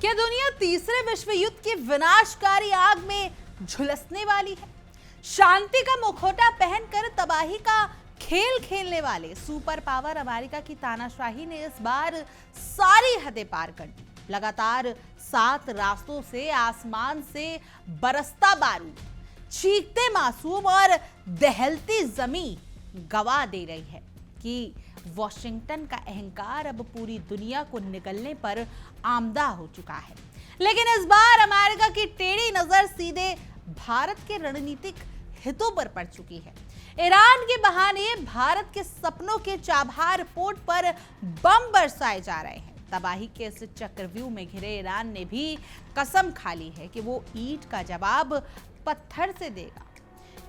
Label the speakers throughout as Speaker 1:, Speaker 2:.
Speaker 1: क्या दुनिया तीसरे विश्व युद्ध की विनाशकारी आग में झुलसने वाली है? शांति का मुखौटा पहनकर तबाही का खेल खेलने वाले सुपर पावर अमेरिका की तानाशाही ने इस बार सारी हदें पार कर दी। लगातार 7 रास्तों से आसमान से बरसता बारूद, चीखते मासूम और दहलती जमीन गवाह दे रही है कि वॉशिंगटन का अहंकार अब पूरी दुनिया को निगलने पर आमदा हो चुका है। लेकिन इस बार अमेरिका की टेढ़ी नजर सीधे भारत के रणनीतिक हितों पर पड़ चुकी है। ईरान के बहाने भारत के सपनों के चाबहार पोर्ट पर बम बरसाए जा रहे हैं। तबाही के इस चक्रव्यूह में घिरे ईरान ने भी कसम खा ली है कि वो ईंट का जवाब पत्थर से देगा,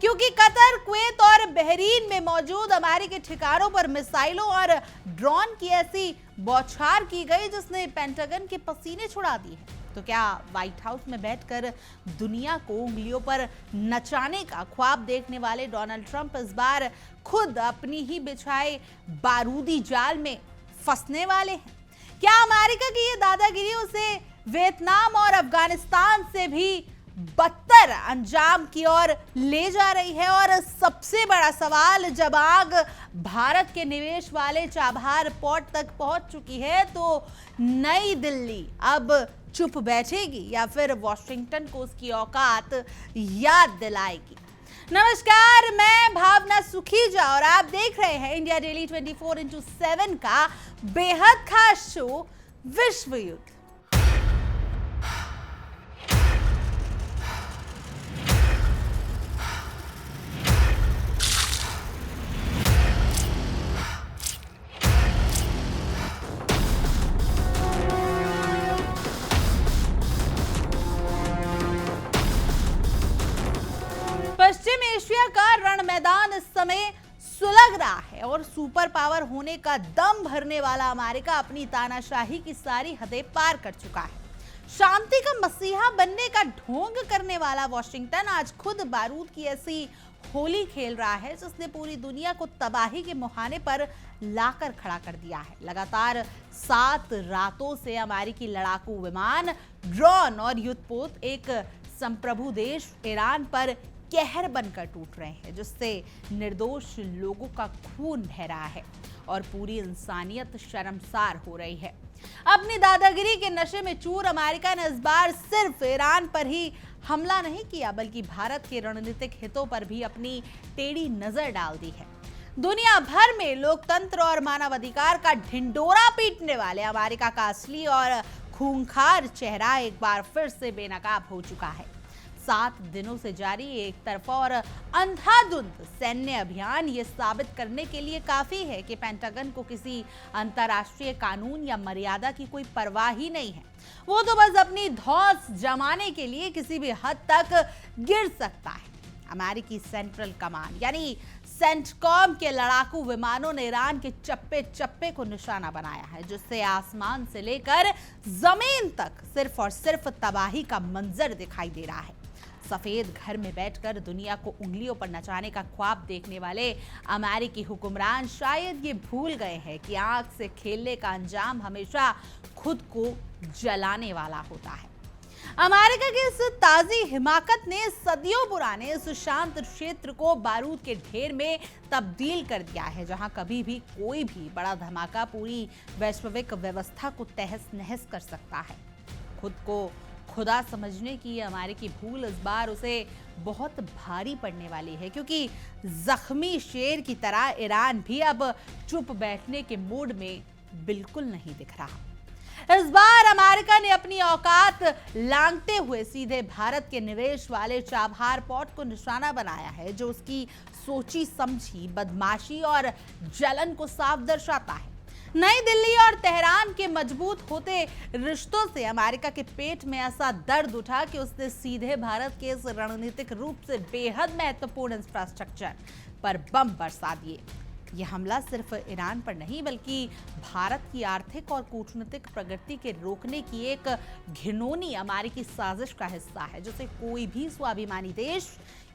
Speaker 1: क्योंकि कतर, कुवैत और बहरीन में मौजूद अमेरिकी ठिकानों पर मिसाइलों और ड्रोन की ऐसी बौछार की गई जिसने पेंटागन के पसीने छुड़ा दिए हैं। तो क्या व्हाइट हाउस में बैठकर दुनिया को उंगलियों पर नचाने का ख्वाब देखने वाले डोनाल्ड ट्रंप इस बार खुद अपनी ही बिछाए बारूदी जाल में फंसने वाले हैं? क्या अमेरिका की ये दादागिरी उसे वियतनाम और अफगानिस्तान से भी बदतर अंजाम की ओर ले जा रही है? और सबसे बड़ा सवाल, जब आग भारत के निवेश वाले चाबहार पोर्ट तक पहुंच चुकी है तो नई दिल्ली अब चुप बैठेगी या फिर वॉशिंगटन को उसकी औकात याद दिलाएगी? नमस्कार, मैं भावना सुखीजा और आप देख रहे हैं इंडिया डेली 24x7 का बेहद खास शो विश्व युद्ध। पश्चिम एशिया का रण मैदान इस समय सुलग रहा है और सुपर पावर होने का दम भरने वाला अमेरिका अपनी तानाशाही की सारी हदें पार कर चुका है। शांति का मसीहा बनने का ढोंग करने वाला वॉशिंगटन आज खुद बारूद की ऐसी होली खेल रहा है जिसने पूरी दुनिया को तबाही के मुहाने पर लाकर खड़ा कर दिया है। लगातार 7 रातों से अमेरिकी लड़ाकू विमान, ड्रोन और युद्धपोत एक संप्रभु देश ईरान पर कहर बनकर टूट रहे हैं, जिससे निर्दोष लोगों का खून बह रहा है और पूरी इंसानियत शर्मसार हो रही है। अपनी दादागिरी के नशे में चूर अमेरिका ने इस बार सिर्फ ईरान पर ही हमला नहीं किया, बल्कि भारत के रणनीतिक हितों पर भी अपनी टेढ़ी नजर डाल दी है। दुनिया भर में लोकतंत्र और मानवाधिकार का ढिंडोरा पीटने वाले अमेरिका का असली और खूंखार चेहरा एक बार फिर से बेनकाब हो चुका है। 7 दिनों से जारी एक तरफा और अंधाधुंध सैन्य अभियान ये साबित करने के लिए काफी है कि पेंटागन को किसी अंतर्राष्ट्रीय कानून या मर्यादा की कोई परवाह ही नहीं है। वो तो बस अपनी धौंस जमाने के लिए किसी भी हद तक गिर सकता है। अमेरिकी सेंट्रल कमांड यानी सेंटकॉम के लड़ाकू विमानों ने ईरान के चप्पे चप्पे को निशाना बनाया है, जिससे आसमान से लेकर जमीन तक सिर्फ और सिर्फ तबाही का मंजर दिखाई दे रहा है। सफेद घर में बैठकर दुनिया को उंगलियों पर नचाने का ख्वाब देखने वाले अमेरिकी हुक्मरान शायद ये भूल गए हैं कि आग से खेलने का अंजाम हमेशा खुद को जलाने वाला होता है। अमेरिका की इस ताजी हिमाकत ने सदियों पुराने इस शांत क्षेत्र को बारूद के ढेर में तब्दील कर दिया है, जहां कभी भी कोई भी बड़ा धमाका पूरी वैश्विक व्यवस्था को तहस नहस कर सकता है। खुद को खुदा समझने की अमेरिकी भूल इस बार उसे बहुत भारी पड़ने वाली है, क्योंकि जख्मी शेर की तरह ईरान भी अब चुप बैठने के मूड में बिल्कुल नहीं दिख रहा। इस बार अमेरिका ने अपनी औकात लांघते हुए सीधे भारत के निवेश वाले चाबहार पोर्ट को निशाना बनाया है, जो उसकी सोची समझी बदमाशी और जलन को साफ दर्शाता है। नई दिल्ली और तेहरान के मजबूत होते रिश्तों से अमेरिका के पेट में ऐसा दर्द उठा कि उसने सीधे भारत के इस रणनीतिक रूप से बेहद महत्वपूर्ण इंफ्रास्ट्रक्चर पर बम बरसा दिए। यह हमला सिर्फ ईरान पर नहीं, बल्कि भारत की आर्थिक और कूटनीतिक प्रगति के रोकने की एक घिनौनी अमेरिकी साजिश का हिस्सा है, जिसे कोई भी स्वाभिमानी देश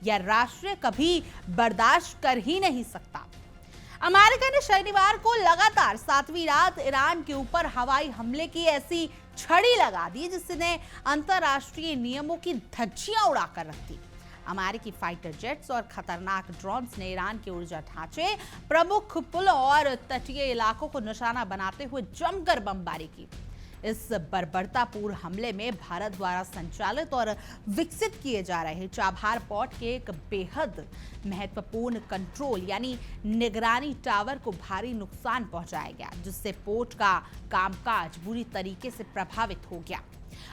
Speaker 1: या राष्ट्र कभी बर्दाश्त कर ही नहीं सकता। अमेरिका ने शनिवार को लगातार 7वीं रात ईरान के ऊपर हवाई हमले की ऐसी छड़ी लगा दी जिसने अंतर्राष्ट्रीय नियमों की धज्जियां उड़ाकर रख दी। अमेरिकी फाइटर जेट्स और खतरनाक ड्रोन्स ने ईरान के ऊर्जा ढांचे, प्रमुख पुलों और तटीय इलाकों को निशाना बनाते हुए जमकर बमबारी की। इस बर्बरतापूर्ण हमले में भारत द्वारा संचालित और विकसित किए जा रहे चाबहार पोर्ट के एक बेहद महत्वपूर्ण कंट्रोल यानी निगरानी टावर को भारी नुकसान पहुंचाया गया, जिससे पोर्ट का कामकाज बुरी तरीके से प्रभावित हो गया।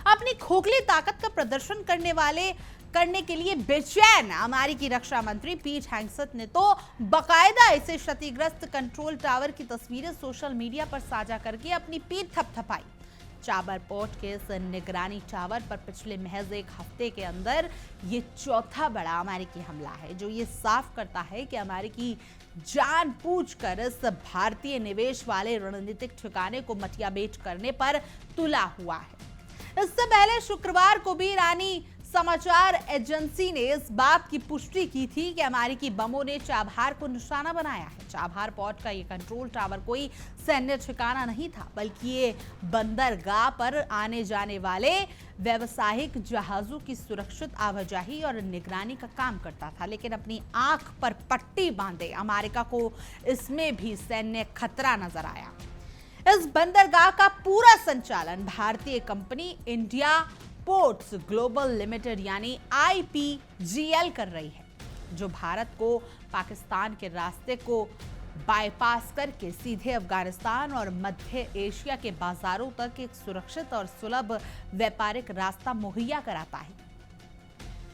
Speaker 1: अपनी खोखली ताकत का प्रदर्शन करने के लिए बेचैन अमेरिकी रक्षा मंत्री पीट हेगसेथ ने तो बकायदा इसे क्षतिग्रस्त कंट्रोल टावर की तस्वीरें सोशल मीडिया पर साझा करके अपनी पीठ थपथपाई। चाबर पोर्ट के इस निगरानी टावर पर पिछले महज एक हफ्ते के अंदर ये चौथा बड़ा अमेरिकी हमला है, जो ये साफ करता है कि अमेरिकी जानबूझकर इस भारतीय निवेश वाले रणनीतिक ठिकाने को मटियामेट करने पर तुला हुआ है। इससे पहले शुक्रवार को भी ईरानी समाचार एजेंसी ने इस बात की पुष्टि की थी कि अमेरिकी बमों ने चाबहार को निशाना बनाया है। चाबहार पोर्ट का ये कंट्रोल टावर कोई सैन्य ठिकाना नहीं था, बल्कि ये बंदरगाह पर आने जाने वाले व्यावसायिक जहाजों की सुरक्षित आवाजाही और निगरानी का काम करता था। लेकिन अपनी आंख पर पट्टी बांधे अमेरिका को इसमें भी सैन्य खतरा नजर आया। इस बंदरगाह का पूरा संचालन भारतीय company India ports global limited यानी IPGL कर रही है, जो भारत को पाकिस्तान के रास्ते को बाईपास करके सीधे अफगानिस्तान और मध्य एशिया के बाजारों तक एक सुरक्षित और सुलभ व्यापारिक रास्ता मुहैया कराता है।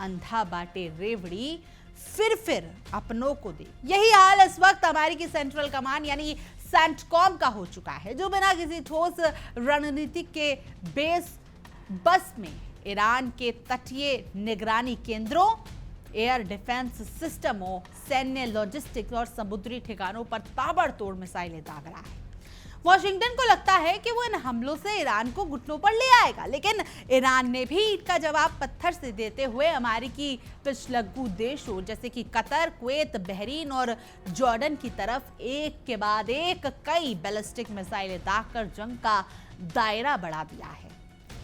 Speaker 1: अंधा बाटे रेवड़ी फिर अपनों को दे, यही हाल इस वक्त अमेरिकी सेंट्रल कमांड यानी सेंटकॉम का हो चुका है, जो बिना किसी ठोस रणनीति के बस में ईरान के तटीय निगरानी केंद्रों, एयर डिफेंस सिस्टमों, सैन्य लॉजिस्टिक्स और समुद्री ठिकानों पर ताबड़तोड़ मिसाइलें दाग रहा है। वॉशिंगटन को लगता है कि वो इन हमलों से ईरान को घुटनों पर ले आएगा, लेकिन ईरान ने भी ईंट का जवाब पत्थर से देते हुए अमेरिकी पिछलग्गू देशों जैसे कि कतर, कुवैत, बहरीन और जॉर्डन की तरफ एक के बाद एक कई बैलिस्टिक मिसाइलें दागकर जंग का दायरा बढ़ा दिया है।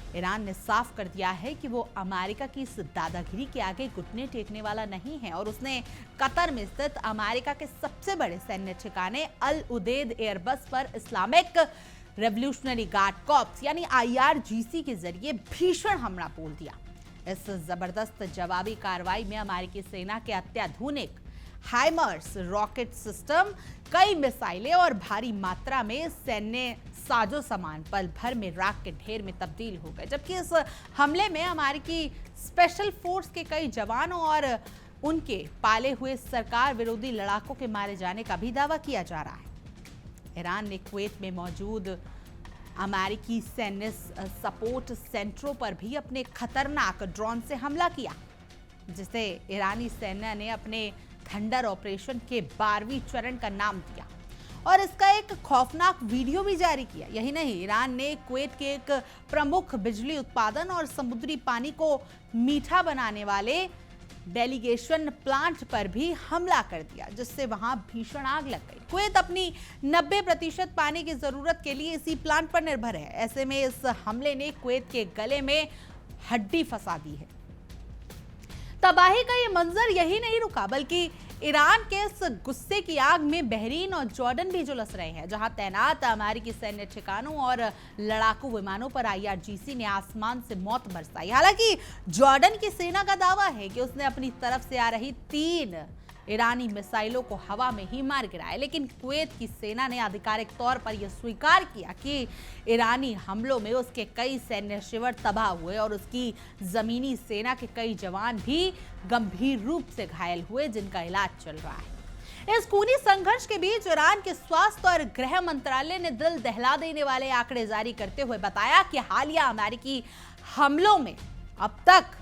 Speaker 1: ईरान ने साफ कर दिया है कि वो अमेरिका की इस दादागिरी के आगे घुटने टेकने वाला नहीं है और उसने कतर में स्थित अमेरिका के सबसे बड़े सैन्य ठिकाने अल उदेद एयरबस पर इस्लामिक रेवोल्यूशनरी गार्ड कॉर्प्स यानी IRGC के जरिए भीषण हमला बोल दिया। इस जबरदस्त जवाबी कार्रवाई में अमेरिकी सेना के अत्याधुनिक हाइमर्स रॉकेट सिस्टम, कई मिसाइलें और भारी मात्रा में सैन्य साजो सामान पल भर में राख के ढेर में तब्दील हो गए। जबकि इस हमले में अमेरिकी स्पेशल फोर्स के कई जवानों और उनके पाले हुए सरकार विरोधी लड़ाकों के मारे जाने का भी दावा किया जा रहा है। ईरान ने कुवैत में मौजूद अमेरिकी सैन्य सपोर्ट सेंटरों पर भी अपने खतरनाक ड्रोन से हमला किया, जिसे ईरानी सेना ने अपने थंडर ऑपरेशन के 12वीं चरण का नाम दिया और इसका एक खौफनाक वीडियो भी जारी किया। यही नहीं, ईरान ने कुवैत के एक प्रमुख बिजली उत्पादन और समुद्री पानी को मीठा बनाने वाले डेलीगेशन प्लांट पर भी हमला कर दिया, जिससे वहां भीषण आग लग गई। कुवैत अपनी 90% पानी की जरूरत के लिए इसी प्लांट पर निर्भर है। ऐसे में इस हमले ने कुवैत के गले में हड्डी फंसा दी है। तबाही का ये मंजर यही नहीं रुका, बल्कि ईरान के इस गुस्से की आग में बहरीन और जॉर्डन भी झुलस रहे हैं, जहां तैनात अमेरिकी सैन्य ठिकानों और लड़ाकू विमानों पर IRGC ने आसमान से मौत बरसाई। हालांकि जॉर्डन की सेना का दावा है कि उसने अपनी तरफ से आ रही 3 ईरानी मिसाइलों को हवा में ही मार गिराया, लेकिन कुवैत की सेना ने आधिकारिक तौर पर यह स्वीकार किया कि ईरानी हमलों में उसके कई सैन्य शिविर तबाह हुए और उसकी जमीनी सेना के कई जवान भी गंभीर रूप से घायल हुए, जिनका इलाज चल रहा है। इस खूनी संघर्ष के बीच ईरान के स्वास्थ्य और गृह मंत्रालय ने दिल दहला देने वाले आंकड़े जारी करते हुए बताया कि हालिया अमेरिकी हमलों में अब तक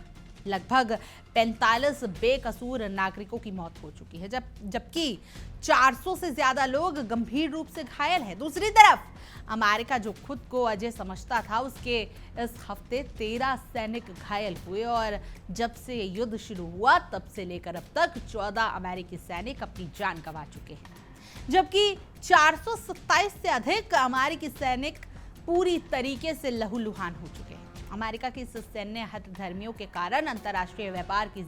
Speaker 1: लगभग 45 बेकसूर नागरिकों की मौत हो चुकी है, जबकि 400 से ज्यादा लोग गंभीर रूप से घायल हैं। दूसरी तरफ अमेरिका जो खुद को अजय समझता था, उसके इस हफ्ते 13 सैनिक घायल हुए और जब से युद्ध शुरू हुआ तब से लेकर अब तक 14 अमेरिकी सैनिक अपनी जान गंवा चुके हैं। जबकि 427 से अधिक अमेरिकी सैनिक पूरी तरीके से लहूलुहान हो चुके हैं। अमेरिका की इस सैन्य हठधर्मियों के कारण अंतर्राष्ट्रीय व्यापार की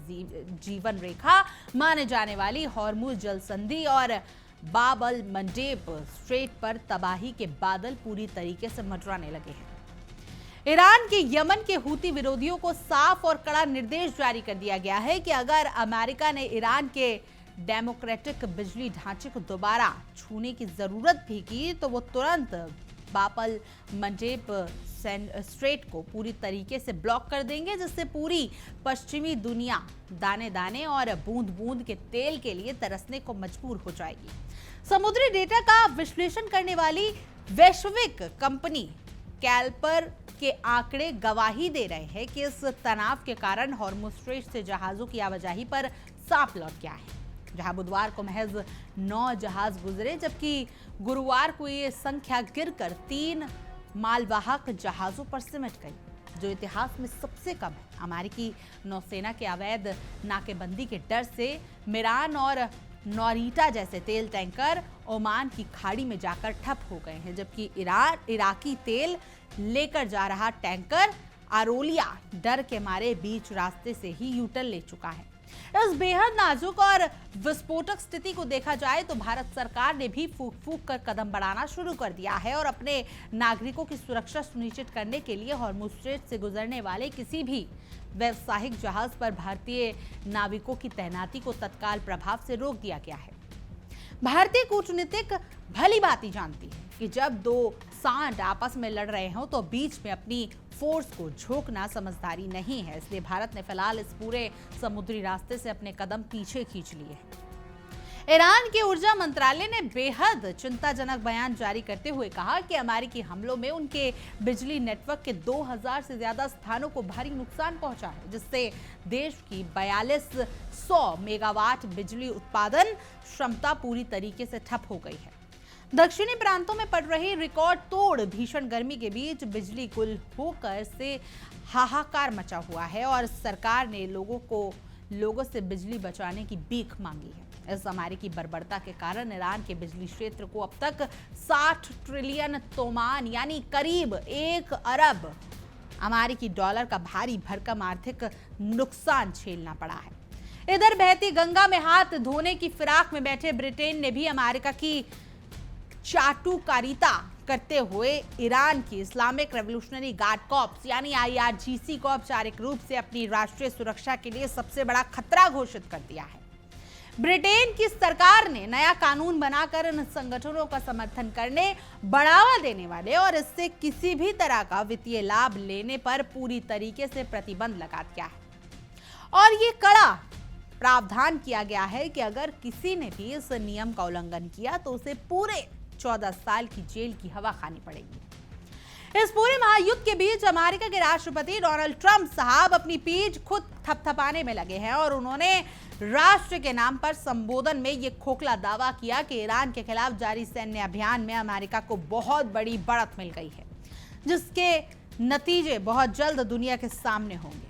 Speaker 1: जीवन रेखा माने जाने वाली हॉर्मुज जल संधि और बाब अल मंडेब स्ट्रेट पर तबाही के बादल पूरी तरीके से मंडराने लगे हैं। ईरान के यमन के हूती विरोधियों को साफ और कड़ा निर्देश जारी कर दिया गया है कि अगर अमेरिका ने ईरान के डेमोक्रेटिक बिजली ढांचे को दोबारा छूने की जरूरत भी की तो वो तुरंत बाब अल मंडेब स्ट्रेट को पूरी तरीके से ब्लॉक कर देंगे, जिससे पूरी पश्चिमी दुनिया दाने दाने और बूंद बूंद के तेल के लिए तरसने को मजबूर हो जाएगी। समुद्री डेटा का विश्लेषण करने वाली वैश्विक कंपनी कैल्पर के आंकड़े गवाही दे रहे हैं कि इस तनाव के कारण हॉर्मुज स्ट्रेट से जहाजों की आवाजाही पर सांप लौट गया है, जहां बुधवार को महज 9 जहाज गुजरे, जबकि गुरुवार को ये संख्या गिरकर 3 मालवाहक जहाजों पर सिमट गई, जो इतिहास में सबसे कम है। अमेरिकी नौसेना के अवैध नाकेबंदी के डर से मिरान और नौरीटा जैसे तेल टैंकर ओमान की खाड़ी में जाकर ठप हो गए हैं, जबकि इराकी तेल लेकर जा रहा टैंकर आरोलिया डर के मारे बीच रास्ते से ही यूटर्न ले चुका है। इस बेहद नाजुक और विस्फोटक स्थिति को देखा जाए तो भारत सरकार ने भी फूंक फूंक कर कदम बढ़ाना शुरू कर दिया है और अपने नागरिकों की सुरक्षा सुनिश्चित करने के लिए हॉर्मुज स्ट्रेट से गुजरने वाले किसी भी व्यावसायिक जहाज पर भारतीय नाविकों की तैनाती को तत्काल प्रभाव से रोक दिया गया है। भारतीय कूटनीतिक भली भांति जानती है कि जब 2 सांड आपस में लड़ रहे हो तो बीच में अपनी फोर्स को झोंकना समझदारी नहीं है, इसलिए भारत ने फिलहाल इस पूरे समुद्री रास्ते से अपने कदम पीछे खींच लिए हैं। ईरान के ऊर्जा मंत्रालय ने बेहद चिंताजनक बयान जारी करते हुए कहा कि अमेरिकी हमलों में उनके बिजली नेटवर्क के 2000 से ज्यादा स्थानों को भारी नुकसान पहुंचा है, जिससे देश की 4200 मेगावाट बिजली उत्पादन क्षमता पूरी तरीके से ठप हो गई है। दक्षिणी प्रांतों में पड़ रही रिकॉर्ड तोड़ भीषण गर्मी के बीच बिजली गुल होकर से हाहाकार मचा हुआ है और सरकार ने लोगों से बिजली बचाने की भीख मांगी है। इस अमेरिकी बर्बरता के कारण ईरान के बिजली क्षेत्र को अब तक 60 ट्रिलियन तोमान यानी करीब 1 अरब अमेरिकी डॉलर का भारी भरकम आर्थिक नुकसान झेलना पड़ा है। इधर बहती गंगा में हाथ धोने की फिराक में बैठे ब्रिटेन ने भी अमेरिका की चाटुकारिता करते हुए ईरान की इस्लामिक रेवोल्यूशनरी गार्ड कॉर्प्स यानी IRGC को औपचारिक रूप से अपनी राष्ट्रीय सुरक्षा के लिए सबसे बड़ा खतरा घोषित कर दिया है। ब्रिटेन की सरकार ने नया कानून बनाकर इन संगठनों का समर्थन करने, बढ़ावा देने वाले और इससे किसी भी तरह का वित्तीय लाभ लेने पर पूरी तरीके से प्रतिबंध लगा दिया है और ये कड़ा प्रावधान किया गया है कि अगर किसी ने भी इस नियम का उल्लंघन किया तो उसे पूरे 14 साल की जेल की हवा खानी पड़ेगी। इस पूरे महायुद्ध के बीच अमेरिका के राष्ट्रपति डोनाल्ड ट्रंप साहब अपनी पीठ खुद थपथपाने में लगे हैं और उन्होंने राष्ट्र के नाम पर संबोधन में यह खोखला दावा किया कि ईरान के खिलाफ जारी सैन्य अभियान में अमेरिका को बहुत बड़ी बढ़त मिल गई है, जिसके नतीजे बहुत जल्द दुनिया के सामने होंगे।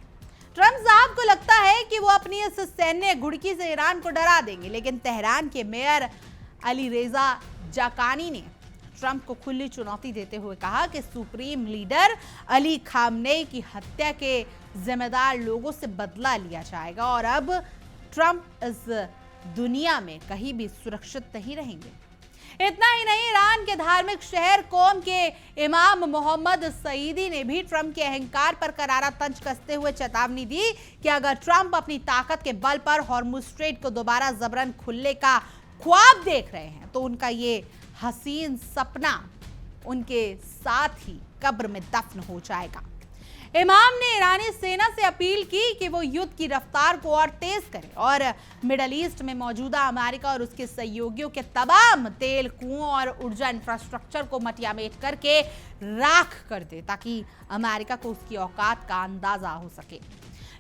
Speaker 1: ट्रंप साहब को लगता है कि वो अपनी इस सैन्य घुड़की से ईरान को डरा देंगे, लेकिन तेहरान के मेयर अली रेजा जाकानी ने ट्रंप को खुली चुनौती देते हुए कहा कि सुप्रीम लीडर अली खामनेई की हत्या के जिम्मेदार लोगों से बदला लिया जाएगा और अब ट्रंप इस दुनिया में कहीं भी सुरक्षित नहीं रहेंगे। इतना ही नहीं, ईरान के धार्मिक शहर कोम के इमाम मोहम्मद सईदी ने भी ट्रंप के अहंकार पर करारा तंज कसते हुए चेतावनी दी कि अगर ट्रंप अपनी ताकत के बल पर हॉर्मुज स्ट्रेट को दोबारा जबरन खुलने का ख्वाब देख रहे हैं तो उनका ये हसीन सपना उनके साथ ही कब्र में दफन हो जाएगा। इमाम ने ईरानी सेना से अपील की कि वो युद्ध की रफ्तार को और तेज करे और मिडल ईस्ट में मौजूदा अमेरिका और उसके सहयोगियों के तमाम तेल कुओं और ऊर्जा इंफ्रास्ट्रक्चर को मटियामेट करके राख कर दे, ताकि अमेरिका को उसकी औकात का अंदाजा हो सके।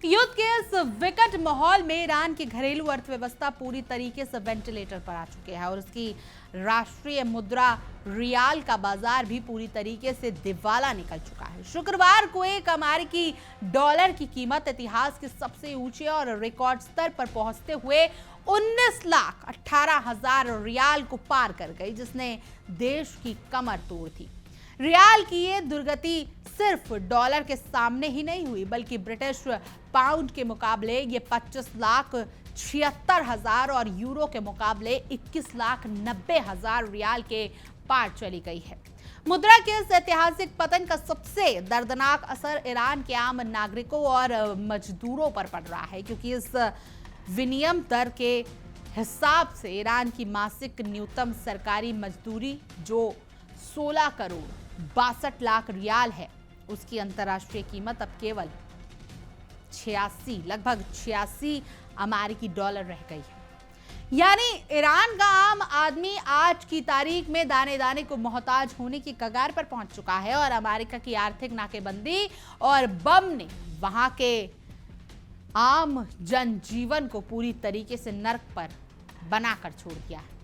Speaker 1: युद्ध के इस विकट माहौल में ईरान की घरेलू अर्थव्यवस्था पूरी तरीके से वेंटिलेटर पर आ चुकी है और उसकी राष्ट्रीय मुद्रा रियाल का बाजार भी पूरी तरीके से दिवाला निकल चुका है। शुक्रवार को एक अमेरिकी डॉलर की कीमत इतिहास के सबसे ऊंचे और रिकॉर्ड स्तर पर पहुंचते हुए 19,18,000 रियाल को पार कर गई, जिसने देश की कमर तोड़ दी। रियाल की ये दुर्गति सिर्फ डॉलर के सामने ही नहीं हुई, बल्कि ब्रिटिश पाउंड के मुकाबले ये 25,76,000 और यूरो के मुकाबले 21,90,000 रियाल के पार चली गई है। मुद्रा के इस ऐतिहासिक पतन का सबसे दर्दनाक असर ईरान के आम नागरिकों और मजदूरों पर पड़ रहा है, क्योंकि इस विनिमय दर के हिसाब से ईरान की मासिक न्यूनतम सरकारी मजदूरी जो 16 करोड़ 62 लाख रियाल है, उसकी अंतर्राष्ट्रीय कीमत अब केवल लगभग 86 अमेरिकी डॉलर रह गई है। यानी ईरान का आम आदमी आज की तारीख में दाने दाने को मोहताज होने की कगार पर पहुंच चुका है और अमेरिका की आर्थिक नाकेबंदी और बम ने वहां के आम जनजीवन को पूरी तरीके से नर्क पर बनाकर छोड़ दिया है।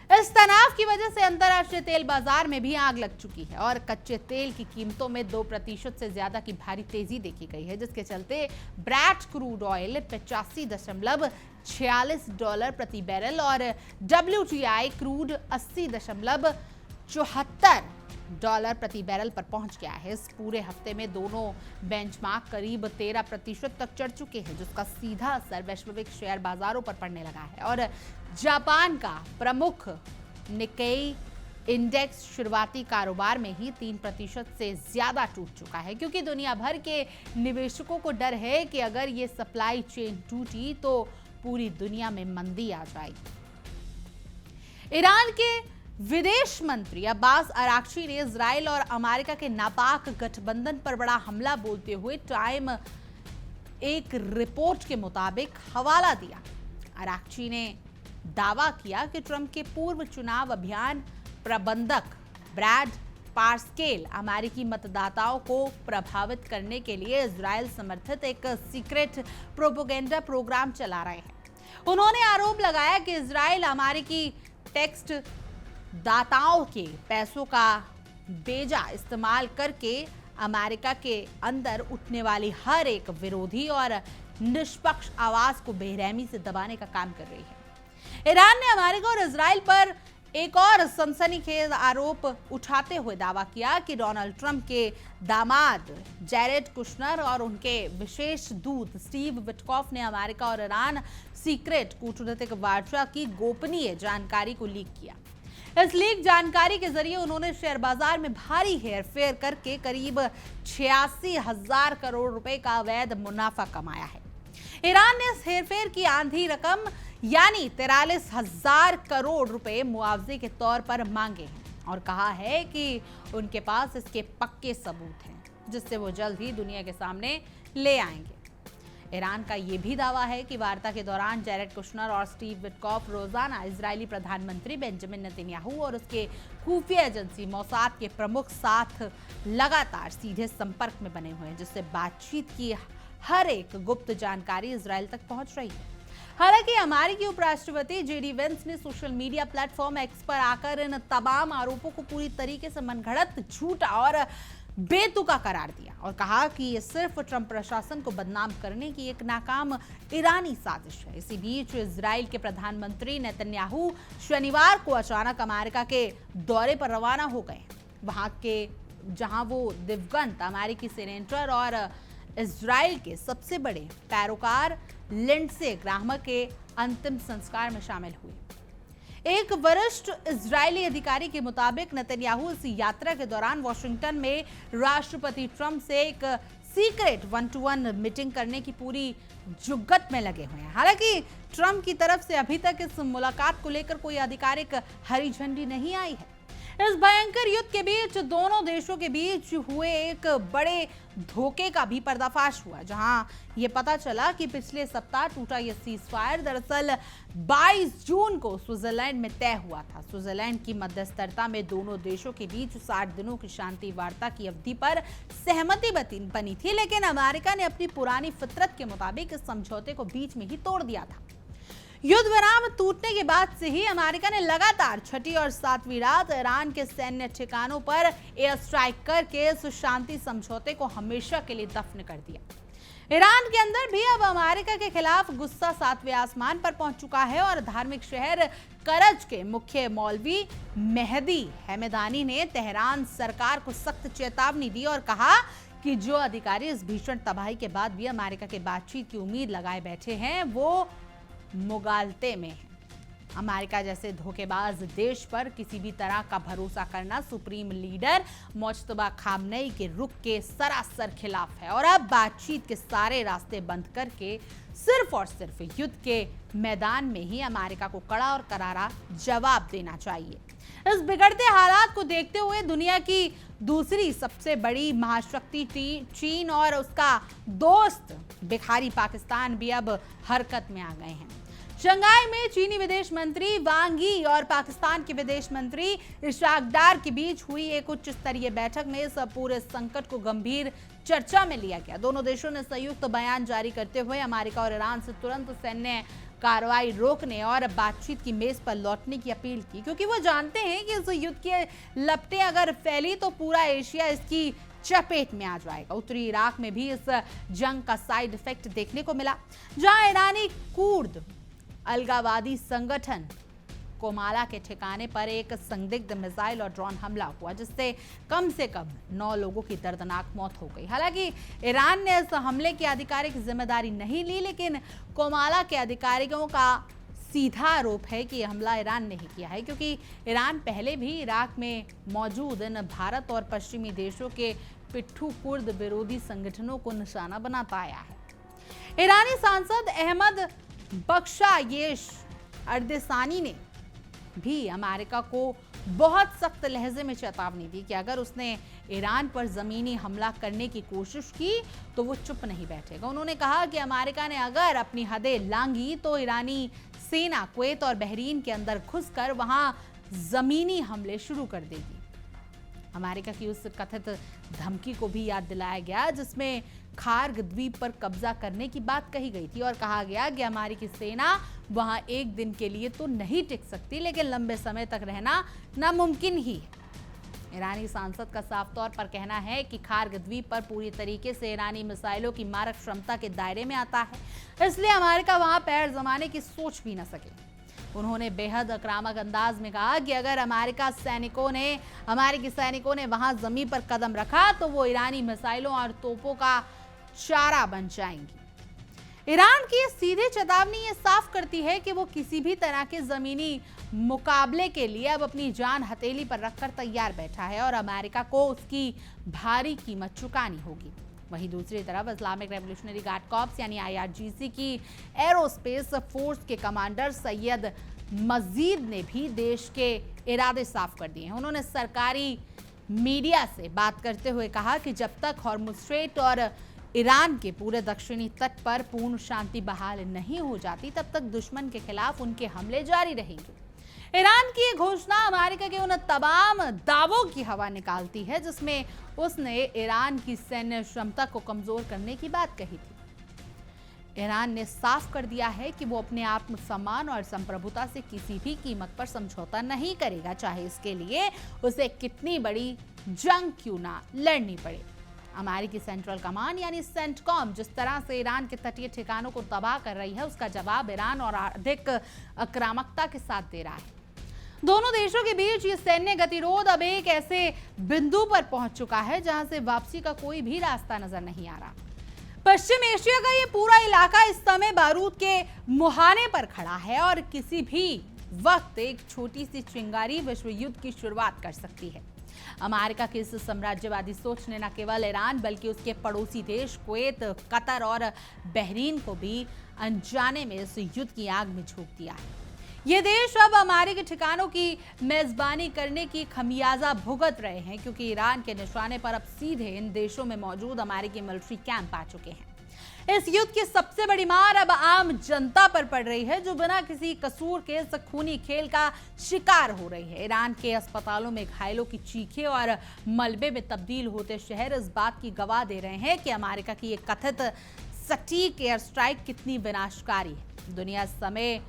Speaker 1: इस तनाव की वजह से अंतर्राष्ट्रीय तेल बाजार में भी आग लग चुकी है और कच्चे तेल की कीमतों में 2% से ज्यादा की भारी तेजी देखी गई है, जिसके चलते ब्रेंट क्रूड ऑयल 85.46 डॉलर प्रति बैरल और WTI क्रूड 80.74 डॉलर प्रति बैरल पर पहुंच गया है। इस पूरे हफ्ते में दोनों बेंचमार्क करीब 13% तक चढ़ चुके हैं, जिसका सीधा असर वैश्विक शेयर बाजारों पर पड़ने लगा है और जापान का प्रमुख निक्केई इंडेक्स शुरुआती कारोबार में ही 3% से ज्यादा टूट चुका है, क्योंकि दुनिया भर के निवेशकों को डर है कि अगर ये सप्लाई चेन टूटी तो पूरी दुनिया में मंदी आ जाएगी। ईरान के विदेश मंत्री अब्बास अराक्ची ने इजराइल और अमेरिका के नापाक गठबंधन पर बड़ा हमला बोलते हुए टाइम एक रिपोर्ट के मुताबिक हवाला दिया। अराक्ची ने दावा किया कि ट्रंप के पूर्व चुनाव अभियान प्रबंधक ब्रैड पार्स्केल अमेरिकी मतदाताओं को प्रभावित करने के लिए इजराइल समर्थित एक सीक्रेट प्रोपेगेंडा प्रोग्राम चला रहे हैं। उन्होंने आरोप लगाया कि इजराइल अमेरिकी टैक्स दाताओं के पैसों का बेजा इस्तेमाल करके अमेरिका के अंदर उठने वाली हर एक विरोधी और निष्पक्ष आवाज को बेरहमी से दबाने का काम कर रही है। ईरान ने अमेरिका और इजराइल पर एक और सनसनीखेज आरोप उठाते हुए दावा किया कि डोनाल्ड ट्रंप के दामाद जैरेड कुशनर और उनके विशेष दूत स्टीव विटकॉफ ने अमेरिका और ईरान सीक्रेट कूटनीतिक वार्ता की गोपनीय जानकारी को लीक किया। इस लीक जानकारी के जरिए उन्होंने शेयर बाजार में भारी हेरफेर करके करीब 86,000 करोड़ रुपए का अवैध मुनाफा कमाया है। ईरान ने इस हेरफेर की आधी रकम यानी 43,000 करोड़ रुपए मुआवजे के तौर पर मांगे हैं और कहा है कि उनके पास इसके पक्के सबूत हैं, जिससे वो जल्द ही दुनिया के सामने ले आएंगे। ईरान का ये भी दावा है कि वार्ता के दौरान जैरेड कुशनर और स्टीव विटकॉफ रोजाना इजरायली प्रधानमंत्री बेंजामिन नेतन्याहू और उसके खुफिया एजेंसी मोसाद के प्रमुख साथ लगातार सीधे संपर्क में बने हुए हैं, जिससे बातचीत की हर एक गुप्त जानकारी इजराइल तक पहुंच रही है। हालांकि अमेरिकी उपराष्ट्रपति जेडी वेंस ने सोशल मीडिया प्लेटफॉर्म एक्स पर आकर इन तमाम आरोपों को पूरी तरीके से मनगढ़ंत, झूठा और बेतुका करार दिया और कहा कि ये सिर्फ ट्रंप प्रशासन को बदनाम करने की एक नाकाम ईरानी साजिश है। इसी बीच इजराइल के प्रधानमंत्री नेतन्याहू शनिवार को अचानक अमेरिका के दौरे पर रवाना हो गए, जहां वो दिवंगत अमेरिकी सीनेटर और इजराइल के सबसे बड़े पैरोकार लिंडसे ग्राहम के अंतिम संस्कार में शामिल हुए। एक वरिष्ठ इजरायली अधिकारी के मुताबिक नेतन्याहू इस यात्रा के दौरान वॉशिंगटन में राष्ट्रपति ट्रंप से एक सीक्रेट 1-to-1 मीटिंग करने की पूरी जुग्गत में लगे हुए हैं। हालांकि ट्रंप की तरफ से अभी तक इस मुलाकात को लेकर कोई आधिकारिक हरी झंडी नहीं आई है। इस भयंकर युद्ध के बीच दोनों देशों के बीच हुए एक बड़े धोखे का भी पर्दाफाश हुआ, जहां ये पता चला कि पिछले सप्ताह टूटा यह सीज फायर दरअसल 22 जून को स्विट्जरलैंड में तय हुआ था। स्विट्जरलैंड की मध्यस्थता में दोनों देशों के बीच 60 दिनों की शांति वार्ता की अवधि पर सहमति बनी थी, लेकिन अमेरिका ने अपनी पुरानी फितरत के मुताबिक इस समझौते को बीच में ही तोड़ दिया था। युद्ध विराम टूटने के बाद से ही अमेरिका ने लगातार छठी और सातवीं रात ईरान के सैन्य ठिकानों पर एयर स्ट्राइक करके इस शांति समझौते को हमेशा के लिए दफन कर दिया। ईरान के अंदर भी अब अमेरिका के खिलाफ गुस्सा 7वें आसमान पर पहुंच चुका है और धार्मिक शहर करज के मुख्य मौलवी मेहदी हमदानी ने तेहरान सरकार को सख्त चेतावनी दी और कहा कि जो अधिकारी इस भीषण तबाही के बाद भी अमेरिका के बातचीत की उम्मीद लगाए बैठे हैं वो मुगालते में है। अमेरिका जैसे धोखेबाज देश पर किसी भी तरह का भरोसा करना सुप्रीम लीडर मुज्तबा खामनेई के रुख के सरासर खिलाफ है और अब बातचीत के सारे रास्ते बंद करके सिर्फ और सिर्फ युद्ध के मैदान में ही अमेरिका को कड़ा और करारा जवाब देना चाहिए। इस बिगड़ते हालात को देखते हुए दुनिया की दूसरी सबसे बड़ी महाशक्ति चीन और उसका दोस्त भिखारी पाकिस्तान भी अब हरकत में आ गए हैं। शंघाई में चीनी विदेश मंत्री वांग यी और पाकिस्तान के विदेश मंत्री इशराक डार के बीच हुई एक उच्च स्तरीय बैठक में इस पूरे संकट को गंभीर चर्चा में लिया गया। दोनों देशों ने संयुक्त बयान जारी करते हुए अमेरिका और ईरान से तुरंत सैन्य कार्रवाई रोकने और बातचीत की मेज पर लौटने की अपील की, क्योंकि वो जानते हैं कि इस युद्ध के लपटें अगर फैली तो पूरा एशिया इसकी चपेट में आ जाएगा। उत्तरी इराक में भी इस जंग का साइड इफेक्ट देखने को मिला, जहां ईरानी कुर्द अलगावादी संगठन कोमाला के ठिकाने पर एक संदिग्ध मिसाइल और ड्रोन हमला हुआ, जिससे कम से कम 9 लोगों की दर्दनाक मौत हो गई। हालांकि ईरान ने इस हमले की आधिकारिक जिम्मेदारी नहीं ली, लेकिन कोमाला के अधिकारियों का सीधा आरोप है कि हमला ईरान ने ही किया है, क्योंकि ईरान पहले भी इराक में मौजूद इन भारत और पश्चिमी देशों के पिट्ठू कुर्द विरोधी संगठनों को निशाना बनाता आया है। ईरानी सांसद अहमद बख्शायेश अर्देसानी ने भी अमेरिका को बहुत सख्त लहजे में चेतावनी दी कि अगर उसने ईरान पर जमीनी हमला करने की कोशिश की तो वो चुप नहीं बैठेगा। उन्होंने कहा कि अमेरिका ने अगर अपनी हदें लांघी तो ईरानी सेना कुवैत और बहरीन के अंदर घुसकर वहां जमीनी हमले शुरू कर देगी। अमेरिका की उस कथित धमकी को भी याद दिलाया गया जिसमें खार्ग द्वीप पर कब्जा करने की बात कही गई थी और कहा गया कि अमेरिकी सेना वहां एक दिन के लिए तो नहीं टिक सकती, लेकिन लंबे समय तक रहना नामुमकिन ही है। ईरानी सांसद का साफ तौर पर कहना है कि खार्ग द्वीप पर पूरी तरीके से ईरानी मिसाइलों की मारक क्षमता के दायरे में आता है, इसलिए अमेरिका वहां पैर जमाने की सोच भी न सके। उन्होंने बेहद आक्रामक अंदाज में कहा कि अगर अमेरिकी सैनिकों ने वहां जमीन पर कदम रखा तो वो ईरानी मिसाइलों और तोपों का चारा बन जाएंगी। ईरान की सीधी चेतावनी ये साफ करती है कि वो किसी भी तरह के जमीनी मुकाबले के लिए अब अपनी जान हथेली पर रखकर तैयार बैठा है और अमेरिका को उसकी भारी कीमत चुकानी होगी। वहीं दूसरी तरफ इस्लामिक रेवोल्यूशनरी गार्ड कॉर्प्स यानी IRGC की एरोस्पेस फोर्स के कमांडर सैयद मजीद ने भी देश के इरादे साफ कर दिए हैं। उन्होंने सरकारी मीडिया से बात करते हुए कहा कि जब तक हॉर्मुज़ स्ट्रेट और ईरान के पूरे दक्षिणी तट पर पूर्ण शांति बहाल नहीं हो जाती तब तक दुश्मन के खिलाफ उनके हमले जारी रहेंगे। ईरान की घोषणा अमेरिका के उन तमाम दावों की हवा निकालती है जिसमें उसने ईरान की सैन्य क्षमता को कमजोर करने की बात कही थी। ईरान ने साफ कर दिया है कि वो अपने आत्मसम्मान और संप्रभुता से किसी भी कीमत पर समझौता नहीं करेगा, चाहे इसके लिए उसे कितनी बड़ी जंग क्यों ना लड़नी पड़े। अमेरिकी सेंट्रल कमांड यानी सेंटकॉम जिस तरह से ईरान के तटीय ठिकानों को तबाह कर रही है, उसका जवाब ईरान और अधिक आक्रामकता के साथ दे रहा है। दोनों देशों के बीच ये सैन्य गतिरोध अब एक ऐसे बिंदु पर पहुंच चुका है जहां से वापसी का कोई भी रास्ता नजर नहीं आ रहा। पश्चिम एशिया का ये पूरा इलाका इस समय बारूद के मुहाने पर खड़ा है और किसी भी वक्त एक छोटी सी चिंगारी विश्व युद्ध की शुरुआत कर सकती है। अमेरिका की इस साम्राज्यवादी सोच ने न केवल ईरान बल्कि उसके पड़ोसी देश कुवैत, कतर और बहरीन को भी अनजाने में इस युद्ध की आग में झोंक दिया है। ये देश अब अमेरिकी ठिकानों की मेजबानी करने की खमियाजा भुगत रहे हैं, क्योंकि ईरान के निशाने पर अब सीधे इन देशों में मौजूद अमेरिकी मिलिट्री कैंप आ चुके हैं। इस युद्ध की सबसे बड़ी मार अब आम जनता पर पड़ रही है, जो बिना किसी कसूर के इस खूनी खेल का शिकार हो रही है। ईरान के अस्पतालों में घायलों की चीखें और मलबे में तब्दील होते शहर इस बात की गवाह दे रहे हैं कि अमेरिका की ये कथित सटीक एयर स्ट्राइक कितनी विनाशकारी है। दुनिया इस समय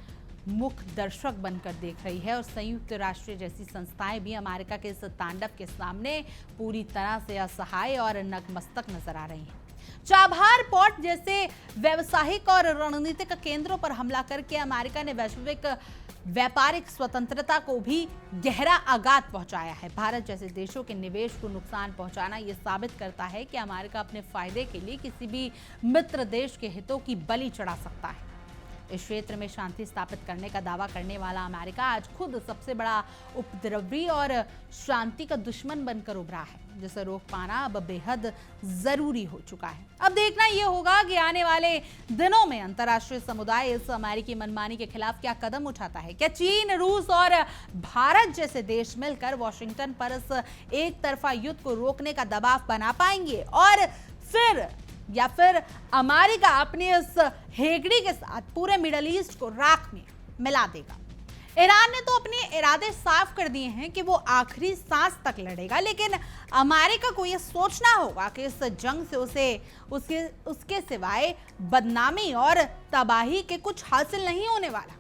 Speaker 1: मुख्य दर्शक बनकर देख रही है और संयुक्त राष्ट्र जैसी संस्थाएं भी अमेरिका के इस तांडव के सामने पूरी तरह से असहाय और नतमस्तक नजर आ रही हैं। चाबहार पोर्ट जैसे व्यावसायिक और रणनीतिक केंद्रों पर हमला करके अमेरिका ने वैश्विक व्यापारिक स्वतंत्रता को भी गहरा आघात पहुंचाया है। भारत जैसे देशों के निवेश को नुकसान पहुंचाना यह साबित करता है कि अमेरिका अपने फायदे के लिए किसी भी मित्र देश के हितों की बलि चढ़ा सकता है। इस क्षेत्र में शांति स्थापित करने का दावा करने वाला अमेरिका आज खुद सबसे बड़ा उपद्रवी और शांति का दुश्मन बनकर उभरा है, जिसे रोक पाना अब बेहद जरूरी हो चुका है। अब देखना यह होगा कि आने वाले दिनों में अंतर्राष्ट्रीय समुदाय इस अमेरिकी मनमानी के खिलाफ क्या कदम उठाता है। क्या चीन, रूस और भारत जैसे देश मिलकर वॉशिंगटन पर इस एक तरफा युद्ध को रोकने का दबाव बना पाएंगे, और फिर अमेरिका अपनी इस हेगड़ी के साथ पूरे मिडल ईस्ट को राख में मिला देगा। ईरान ने तो अपने इरादे साफ कर दिए हैं कि वो आखिरी सांस तक लड़ेगा, लेकिन अमेरिका को यह सोचना होगा कि इस जंग से उसके सिवाय बदनामी और तबाही के कुछ हासिल नहीं होने वाला।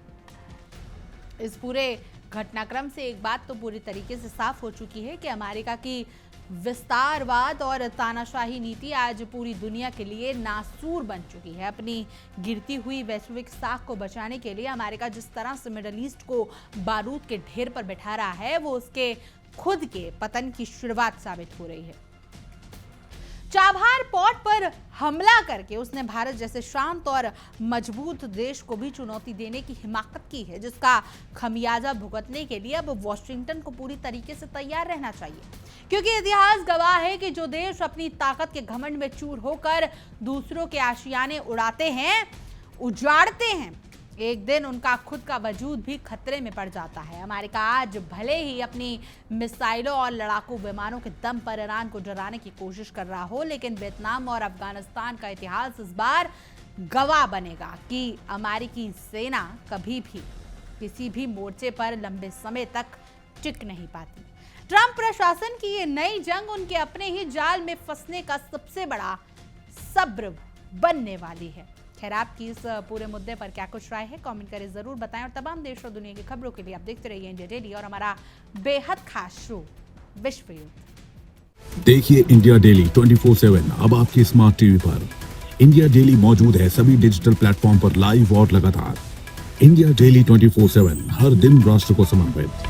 Speaker 1: इस पूरे घटनाक्रम से एक बात तो पूरी तरीके से साफ हो चुकी है कि अमेरिका की विस्तारवाद और तानाशाही नीति आज पूरी दुनिया के लिए नासूर बन चुकी है। अपनी गिरती हुई वैश्विक साख को बचाने के लिए अमेरिका जिस तरह से मिडल ईस्ट को बारूद के ढेर पर बैठा रहा है, वो उसके खुद के पतन की शुरुआत साबित हो रही है। चाबहार पोर्ट पर हमला करके उसने भारत जैसे शांत और मजबूत देश को भी चुनौती देने की हिमाकत की है, जिसका खमियाजा भुगतने के लिए अब वॉशिंगटन को पूरी तरीके से तैयार रहना चाहिए, क्योंकि इतिहास गवाह है कि जो देश अपनी ताकत के घमंड में चूर होकर दूसरों के आशियाने उड़ाते हैं, उजाड़ते हैं, एक दिन उनका खुद का वजूद भी खतरे में पड़ जाता है। अमेरिका आज भले ही अपनी मिसाइलों और लड़ाकू विमानों के दम पर ईरान को डराने की कोशिश कर रहा हो, लेकिन वियतनाम और अफगानिस्तान का इतिहास इस बार गवाह बनेगा कि अमेरिकी सेना कभी भी किसी भी मोर्चे पर लंबे समय तक टिक नहीं पाती। ट्रंप प्रशासन की ये नई जंग उनके अपने ही जाल में फंसने का सबसे बड़ा सब्र बनने वाली है। खैर, आपकी इस पूरे मुद्दे पर क्या कुछ राय है, कमेंट करें, जरूर बताएं। और तमाम देश और दुनिया की खबरों के लिए आप देखते रहिए इंडिया डेली और हमारा बेहद खास शो विश्व युद्ध।
Speaker 2: देखिए इंडिया डेली 24/7 अब आपकी स्मार्ट टीवी पर। इंडिया डेली मौजूद है सभी डिजिटल प्लेटफॉर्म पर लाइव और लगातार। इंडिया डेली 24/7 हर दिन राष्ट्र को समर्पित।